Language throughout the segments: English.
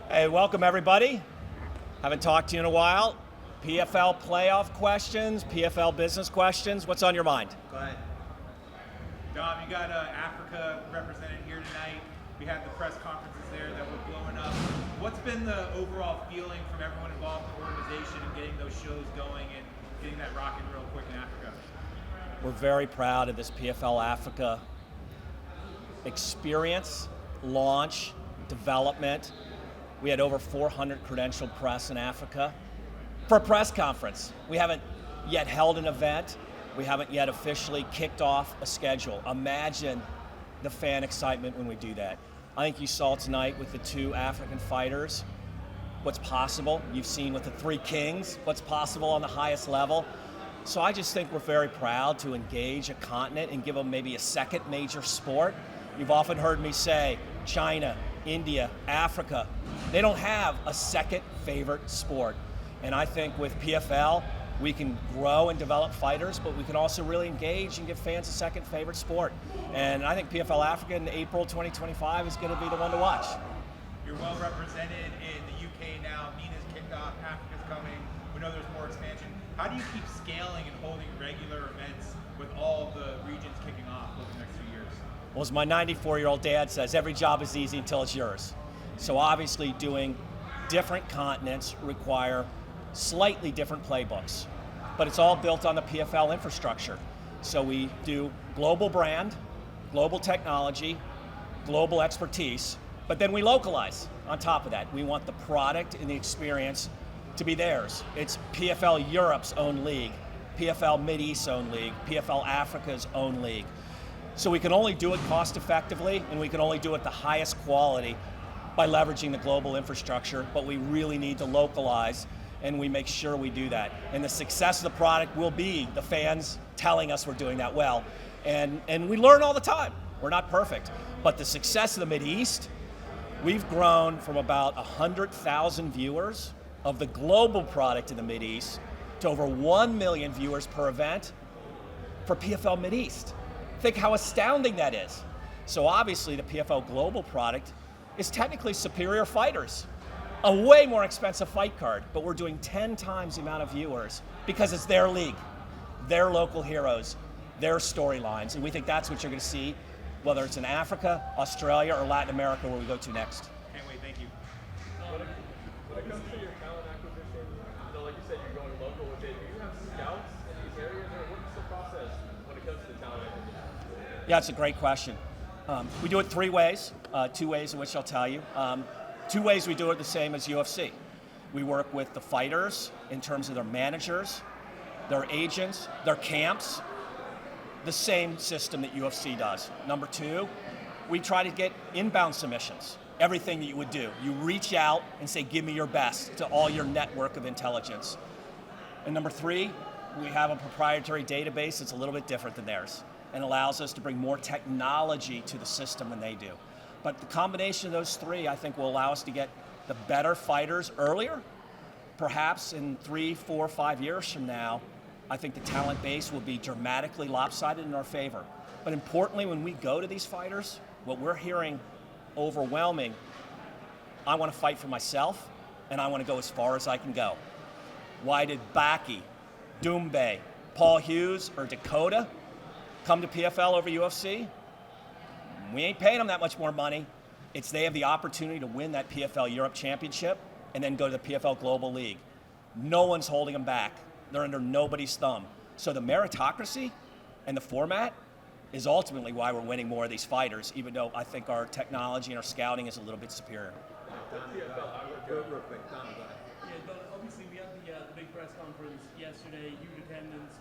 Hey, welcome everybody. Haven't talked to you in a while. PFL playoff questions, PFL business questions. What's on your mind? Go ahead. Dom, you got Africa represented here tonight. We had the press conferences there that were blowing up. What's been the overall feeling from everyone involved in the organization and getting those shows going and getting that rocking real quick in Africa? We're very proud of this PFL Africa experience, launch, development. We had over 400 credentialed press in Africa for a press conference. We haven't yet held an event. We haven't yet officially kicked off a schedule. Imagine the fan excitement when we do that. I think you saw tonight with the two African fighters what's possible. You've seen with the three kings what's possible on the highest level. So I just think we're very proud to engage a continent and give them maybe a second major sport. You've often heard me say China, India, Africa, they don't have a second favorite sport. And I think with PFL, we can grow and develop fighters, but we can also really engage and give fans a second favorite sport. And I think PFL Africa in April 2025 is going to be the one to watch. You're well represented in the UK now. MENA's kicked off, Africa's coming. We know there's more expansion. How do you keep scaling and holding regular events with all the regions kicking off over the next few years? Well, as my 94-year-old dad says, every job is easy until it's yours. So obviously doing different continents require slightly different playbooks, but it's all built on the PFL infrastructure. So we do global brand, global technology, global expertise, but then we localize on top of that. We want the product and the experience to be theirs. It's PFL Europe's own league, PFL Mideast's own league, PFL Africa's own league. So we can only do it cost effectively, and we can only do it the highest quality by leveraging the global infrastructure, but we really need to localize, and we make sure we do that. And the success of the product will be the fans telling us we're doing that well. And we learn all the time. We're not perfect. But the success of the Mideast, we've grown from about 100,000 viewers of the global product in the Mideast to over 1 million viewers per event for PFL Mideast. Think how astounding that is. So obviously the PFL global product is technically superior fighters. A way more expensive fight card, but we're doing 10 times the amount of viewers because it's their league, their local heroes, their storylines, and we think that's what you're going to see, whether it's in Africa, Australia, or Latin America, where we go to next. Can't wait, thank you. When it comes to your talent acquisition, like you said, you're going local with it. Do you have scouts in these areas, or what's the process when it comes to the talent acquisition? Yeah, it's a great question. We do it three ways, two ways in which I'll tell you. Two ways we do it the same as UFC. We work with the fighters in terms of their managers, their agents, their camps, the same system that UFC does. Number two, we try to get inbound submissions, everything that you would do. You reach out and say, give me your best to all your network of intelligence. And number three, we have a proprietary database that's a little bit different than theirs and allows us to bring more technology to the system than they do. But the combination of those three, I think, will allow us to get the better fighters earlier. Perhaps in 3, 4, 5 years from now, I think the talent base will be dramatically lopsided in our favor. But importantly, when we go to these fighters, what we're hearing overwhelming, I want to fight for myself, and I want to go as far as I can go. Why did Baki, Doumbé, Paul Hughes, or Dakota come to PFL over UFC? We ain't paying them that much more money. It's they have the opportunity to win that PFL Europe Championship and then go to the PFL Global League. No one's holding them back. They're under nobody's thumb. So the meritocracy and the format is ultimately why we're winning more of these fighters, even though I think our technology and our scouting is a little bit superior. Real quick, Don, go ahead. Yeah, Don, obviously we had the big press conference yesterday, huge attendance,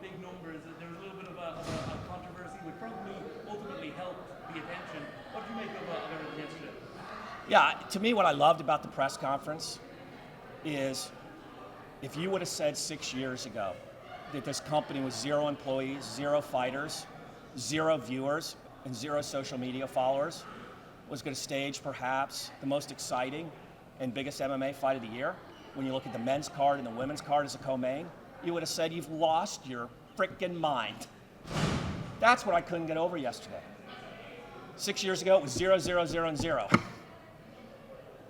big numbers. There was a little bit of a controversy, which probably ultimately helped the attention. What did you make of everything yesterday? Yeah, to me, what I loved about the press conference is if you would have said 6 years ago that this company with 0 employees, 0 fighters, 0 viewers, and 0 social media followers was going to stage perhaps the most exciting and biggest MMA fight of the year, when you look at the men's card and the women's card as a co-main, you would have said you've lost your frickin' mind. That's what I couldn't get over yesterday. 6 years ago, it was 0, 0, 0, and 0.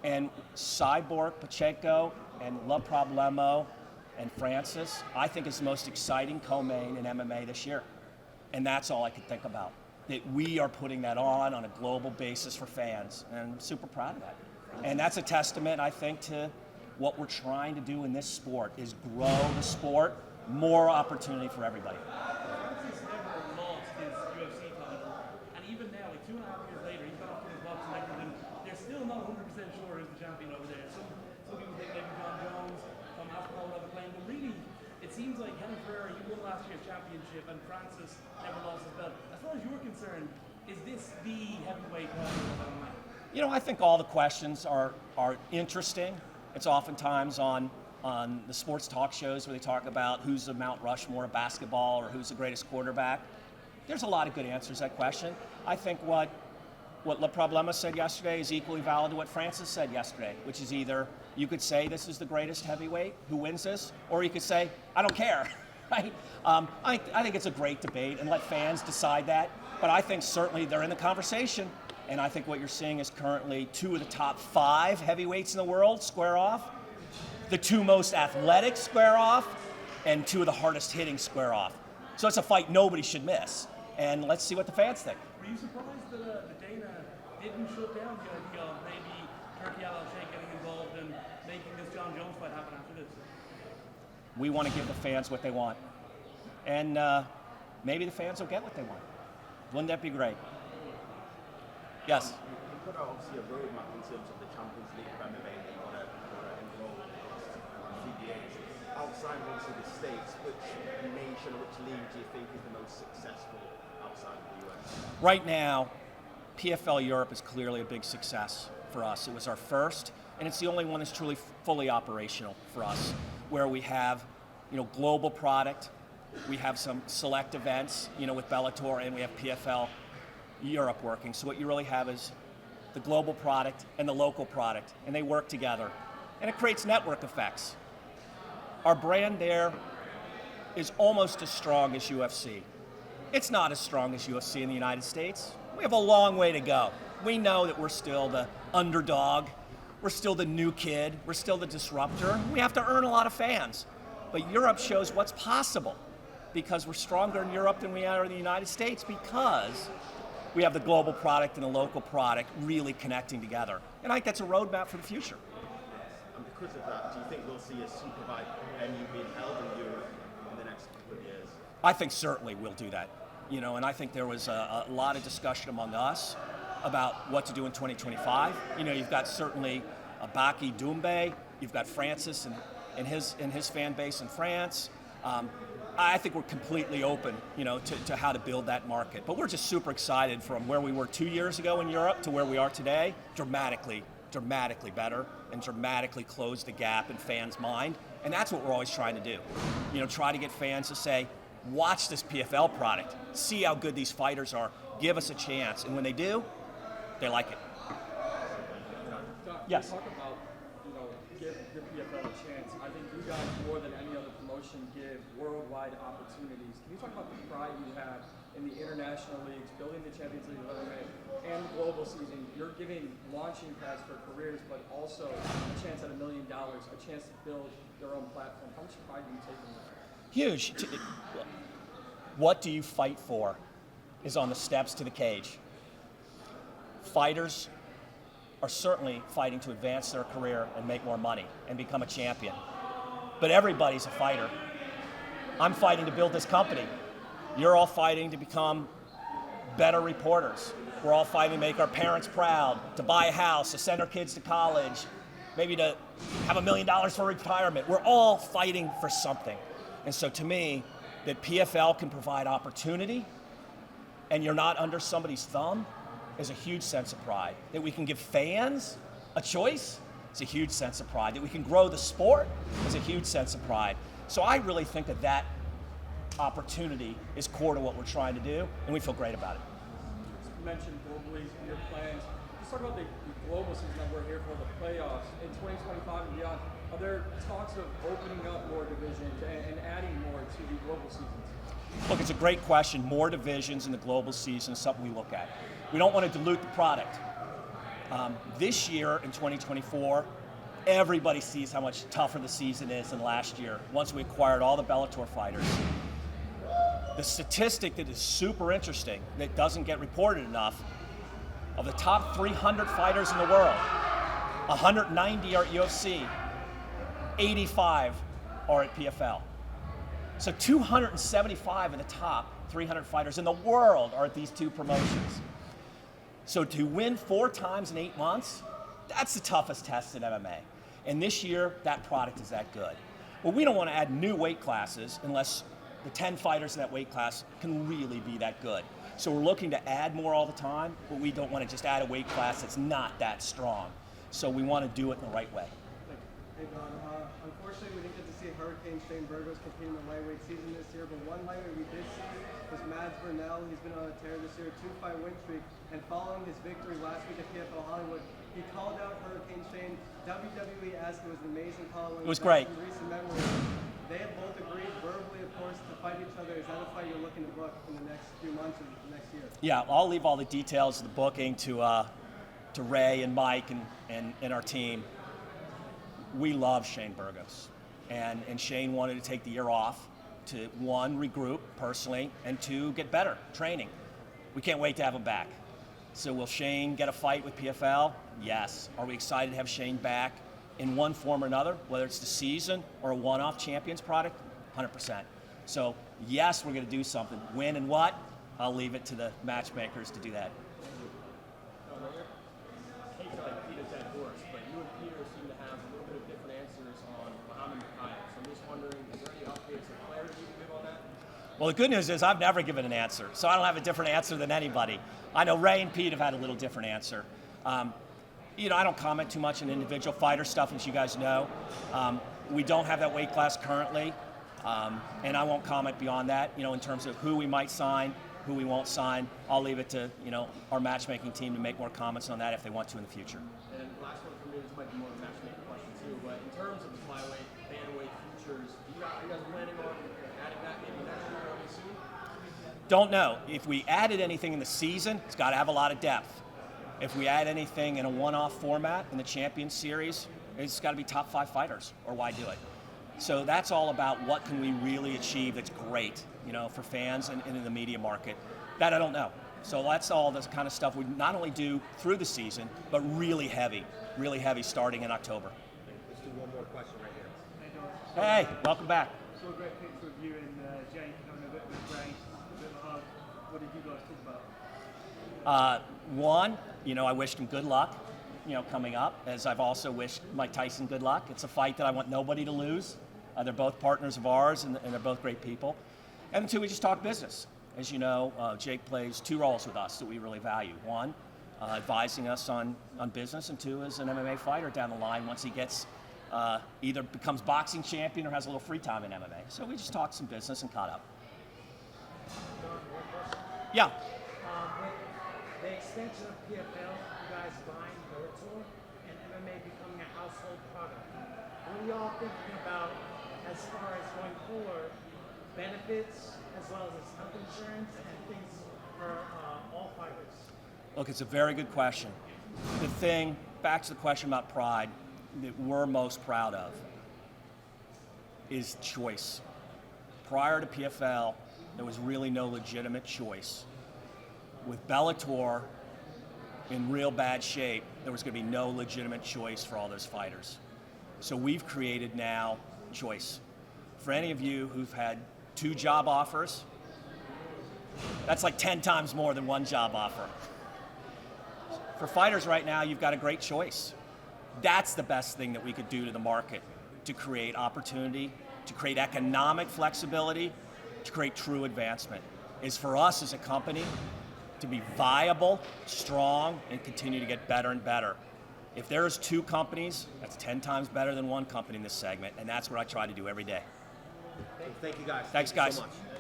And Cyborg, Pacheco, and La Problemo, and Francis, I think is the most exciting co-main in MMA this year. And that's all I could think about. That we are putting that on a global basis for fans. And I'm super proud of that. And that's a testament, I think, to what we're trying to do in this sport, is grow the sport, more opportunity for everybody. Francis never lost his UFC title, and even now, like 2.5 years later, he's got off to his boxing record, and they're still not 100% sure who's the champion over there. Some people think maybe Jon Jones, some Aspinall would have a claim, but really, it seems like Henry Ferrer, you won last year's championship, and Francis never lost his belt. As far as you're concerned, is this the heavyweight title of MMA? You know, I think all the questions are interesting. It's oftentimes on the sports talk shows where they talk about who's the Mount Rushmore of basketball or who's the greatest quarterback. There's a lot of good answers to that question. I think what La Problema said yesterday is equally valid to what Francis said yesterday, which is either you could say this is the greatest heavyweight, who wins this, or you could say, I don't care, right? I think it's a great debate, and let fans decide that. But I think certainly they're in the conversation. And I think what you're seeing is currently 2 of the top 5 heavyweights in the world square off, the 2 most athletic square off, and 2 of the hardest hitting square off. So it's a fight nobody should miss. And let's see what the fans think. Were you surprised that Dana didn't shut down the idea of maybe Turkey Al-Sheikh getting involved and making this Jon Jones fight happen after this? We want to give the fans what they want. And maybe the fans will get what they want. Wouldn't that be great? Yes. You put out obviously a roadmap in terms of the Champions League of MMA that you want to enroll CBAs. Outside of obviously the States, which nation or which league do you think is the most successful outside of the US? Right now, PFL Europe is clearly a big success for us. It was our first, and it's the only one that's truly fully operational for us, where we have, global product, we have some select events, with Bellator, and we have PFL Europe working. So what you really have is the global product and the local product, and they work together. And it creates network effects. Our brand there is almost as strong as UFC. It's not as strong as UFC in the United States. We have a long way to go. We know that we're still the underdog. We're still the new kid. We're still the disruptor. We have to earn a lot of fans. But Europe shows what's possible, because we're stronger in Europe than we are in the United States, because we have the global product and the local product really connecting together. And I think that's a roadmap for the future. And because of that, do you think we'll see a Superbike Emmy being held in Europe in the next couple of years? I think certainly we'll do that. And I think there was a lot of discussion among us about what to do in 2025. You've got certainly Baki Doumbé, you've got Francis and his fan base in France. I think we're completely open, to how to build that market. But we're just super excited from where we were 2 years ago in Europe to where we are today, dramatically better, and dramatically close the gap in fans' mind. And that's what we're always trying to do. Try to get fans to say, watch this PFL product, see how good these fighters are, give us a chance. And when they do, they like it. Yes. Talk about, give the PFL a chance. I think you guys, more than any other promotion, give worldwide opportunities. Can you talk about the pride you have in the international leagues, building the Champions League of MMA, and the global season? You're giving launching pads for careers, but also a chance at $1 million, a chance to build their own platform. How much pride do you take in that? Huge. What do you fight for is on the steps to the cage. Fighters are certainly fighting to advance their career and make more money and become a champion. But everybody's a fighter. I'm fighting to build this company. You're all fighting to become better reporters. We're all fighting to make our parents proud, to buy a house, to send our kids to college, maybe to have $1 million for retirement. We're all fighting for something. And so to me, that PFL can provide opportunity and you're not under somebody's thumb is a huge sense of pride. That we can give fans a choice is a huge sense of pride. That we can grow the sport is a huge sense of pride. So I really think that opportunity is core to what we're trying to do, and we feel great about it. You mentioned globally your plans. Let's talk about the global season that we're here for, the playoffs in 2025 and beyond. Are there talks of opening up more divisions and adding more to the global seasons? Look, it's a great question. More divisions in the global season is something we look at. We don't want to dilute the product. This year in 2024, everybody sees how much tougher the season is than last year once we acquired all the Bellator fighters. The statistic that is super interesting that doesn't get reported enough, of the top 300 fighters in the world, 190 are at UFC, 85 are at PFL. So 275 of the top 300 fighters in the world are at these two promotions. So to win 4 times in 8 months, that's the toughest test in MMA. And this year, that product is that good. Well, we don't want to add new weight classes unless the 10 fighters in that weight class can really be that good. So we're looking to add more all the time, but we don't want to just add a weight class that's not that strong. So we want to do it in the right way. Hey Don, unfortunately we didn't get to see Hurricane Shane Burgos compete in the lightweight season this year, but one lightweight we did see was Mads Burnell. He's been on a tear this year, 2-fight win streak, and following his victory last week at PFL Hollywood, he called out Hurricane Shane. WWE asked, it was an amazing call. It was great. In recent memory, they have both agreed verbally, of course, to fight each other. Is that a fight you're looking to book in the next few months or next year? Yeah, I'll leave all the details of the booking to Ray and Mike and our team. We love Shane Burgos, and Shane wanted to take the year off to, 1, regroup personally, and 2, get better, training. We can't wait to have him back. So will Shane get a fight with PFL? Yes. Are we excited to have Shane back in one form or another, whether it's the season or a one-off champions product? 100%. So yes, we're going to do something. When and what? I'll leave it to the matchmakers to do that. I hate to beat a dead horse, but you and Peter seem to have a little bit of different answers on Muhammad Mokaev. So I'm just wondering, is there any updates or clarity you can give on that? Well, the good news is I've never given an answer, so I don't have a different answer than anybody. I know Ray and Pete have had a little different answer. I don't comment too much on individual fighter stuff, as you guys know. We don't have that weight class currently, and I won't comment beyond that, in terms of who we might sign, who we won't sign. I'll leave it to, our matchmaking team to make more comments on that if they want to in the future. And last one for me, this might be more of a matchmaking question too, but in terms of the flyweight, bantamweight futures, are you guys planning on adding that maybe next year or soon? Don't know. If we added anything in the season, it's got to have a lot of depth. If we add anything in a one-off format in the Champions Series, it's got to be top 5 fighters, or why do it? So that's all about what can we really achieve that's great, for fans and in the media market. That I don't know. So that's all this kind of stuff we not only do through the season, but really heavy starting in October. Let's do one more question right here. Hey, welcome back. So a great picture of you and Jake having a bit of a break, a bit of a hug. What did you guys talk about? One, I wished him good luck, coming up, as I've also wished Mike Tyson good luck. It's a fight that I want nobody to lose. They're both partners of ours, and they're both great people. And 2, we just talk business. As you know, Jake plays 2 roles with us that we really value. 1, advising us on business, and 2, as an MMA fighter down the line once he gets either becomes boxing champion or has a little free time in MMA. So we just talked some business and caught up. Yeah. With the extension of PFL, you guys buying Bellator, and MMA becoming a household product, what are y'all thinking about as far as going forward, benefits as well as health insurance and things for all fighters? Look, it's a very good question. The thing, back to the question about pride, that we're most proud of is choice. Prior to PFL, there was really no legitimate choice. With Bellator in real bad shape, there was going to be no legitimate choice for all those fighters. So we've created now choice. For any of you who've had 2 job offers, that's like 10 times more than 1 job offer. For fighters right now, you've got a great choice. That's the best thing that we could do to the market, to create opportunity, to create economic flexibility, to create true advancement, is for us as a company to be viable, strong, and continue to get better and better. If there's 2 companies, that's 10 times better than 1 company in this segment, and that's what I try to do every day. Thank you guys. Thanks, Thank guys. you so much.